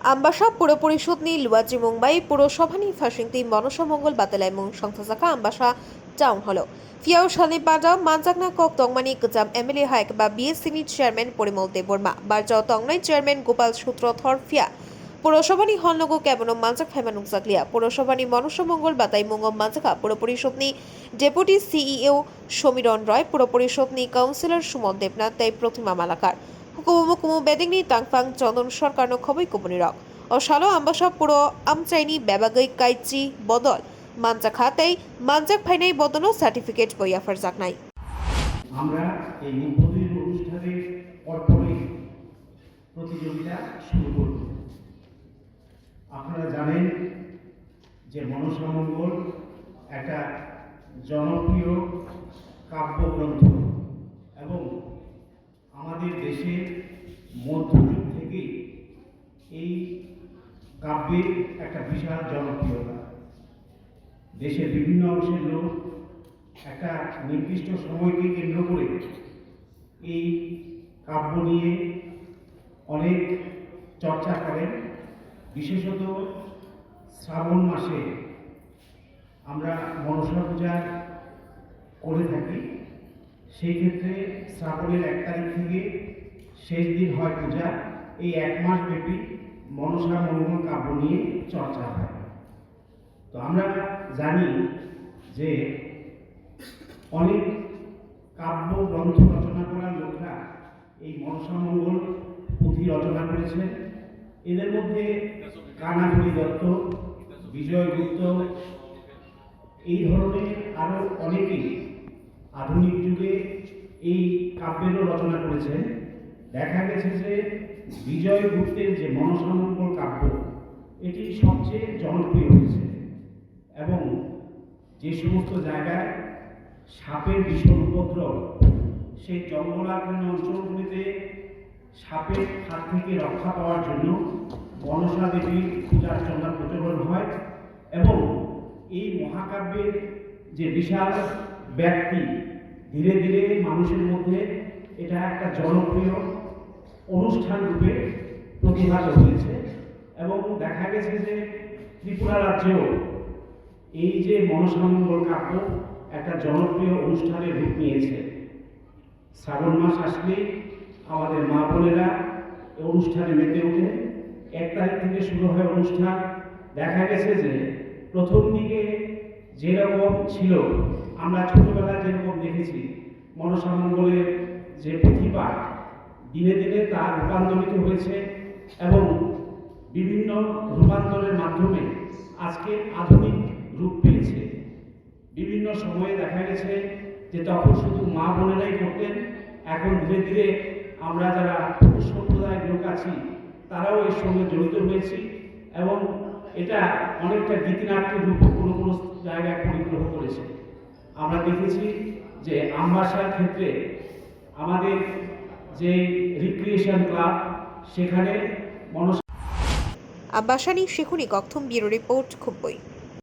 Ambassa Pura Parishad ni bataimung Purosabha ni Fashingti Manasa Mangal bataimung songchajakha Ambassa Town Hall. Fiao Shani Pada Manjakna Kok Tongmani Kajam MLA Haik ba BSC Chairman Porimol Deborma Barjao Tongnai Chairman Gopal Sutro Thor Fia Purosabha ni Honlogo Cabinet Manjak Phaimanung Zaklia Purosabha ni Manasa Mangal bataimung Manjaka Pura Parishad ni Deputy CEO Shomiron Roy Pura Parishad ni Councillor Sumon Debnath Tei Protima Malakar Kumu bedingni tangfang Chondon Sarkar no khoboi kuponirok o shalo Ambassa Pura Amchaini bwkhaktwi bodol manjakha tei manjak phainai bodono certificate বইয়াফার জাকনাই আমরা এই উদ্বোধনী অনুষ্ঠানের পরপরই প্রতিযোগিতা শুরু করব। আপনারা জানেন যে মনসা মঙ্গল একটা জনপ্রিয় কাব্যগ্রন্থ এবং আমাদের দেশে মধ্যযুগ থেকে এই কাব্যের একটা বিশাল জনপ্রিয়তা। দেশের বিভিন্ন অংশের লোক একটা নির্দিষ্ট সময়কে কেন্দ্র করে এই কাব্য নিয়ে অনেক চর্চা করেন। বিশেষত শ্রাবণ মাসে আমরা মনসা পূজা করে থাকি। সেই ক্ষেত্রে শ্রাবণের 1 তারিখ থেকে শেষ দিন হয় পূজা। এই 1 মাস ব্যাপী মনসা মঙ্গল কাব্য নিয়ে চর্চা হয়। তো আমরা জানি যে অনেক কাব্য গ্রন্থ রচনা করার লোকরা এই মনসা মঙ্গল পুঁথি রচনা করেছেন। এদের মধ্যে কানাফুলি দত্ত, বিজয় গুপ্ত, এই ধরনের আরো অনেকেই আধুনিক যুগে এই কাব্যেরও রচনা করেছেন। দেখা গেছে যে বিজয় গুপ্তের যে মনসা মঙ্গল কাব্য এটি সবচেয়ে জনপ্রিয় হয়েছে এবং যে সমস্ত জায়গায় সাপের ভীষণ উপদ্রব, সেই জঙ্গলারণ্য অঞ্চলগুলিতে সাপের হাত থেকে রক্ষা পাওয়ার জন্য মনসা দেবীর পূজার্চনা প্রচলন হয় এবং এই মহাকাব্যের যে বিশাল ব্যাপ্তি ধীরে ধীরে মানুষের মধ্যে এটা একটা জনপ্রিয় অনুষ্ঠান রূপে প্রতিভাত হয়েছে এবং দেখা গেছে যে ত্রিপুরা রাজ্যেও এই যে মনসা মঙ্গল কাব্য একটা জনপ্রিয় অনুষ্ঠানের রূপ নিয়েছে। শ্রাবণ মাস আসলেই আমাদের মা বোনেরা এই অনুষ্ঠানে মেতে ওঠে। 1 তারিখ থেকে শুরু হয় অনুষ্ঠান। দেখা গেছে যে প্রথম দিকে যেরকম ছিল, আমরা ছোটবেলায় যেরকম দেখেছি মনসা মঙ্গলের যে পুঁথিপাঠ, দিনে দিনে তা রূপান্তরিত হয়েছে এবং বিভিন্ন রূপান্তরের মাধ্যমে আজকে আধুনিক রূপ পেয়েছে। বিভিন্ন সময়ে দেখা গেছে যে তখন শুধু মা বোনেরাই করতেন, এখন ধীরে ধীরে আমরা যারা পুরুষ সম্প্রদায়ের লোক আছি তারাও এর সঙ্গে জড়িত হয়েছি এবং এটা অনেকটা গীতিনাট্যের রূপ কোনো কোনো জায়গায় পরিগ্রহ করেছে। আমরা দেখেছি যে আম্বাসার ক্ষেত্রে আমাদের যে রিক্রিয়েশন ক্লাব সেখানে Ambassa ni Shikhuni Kokthum Bureau Report Khumpui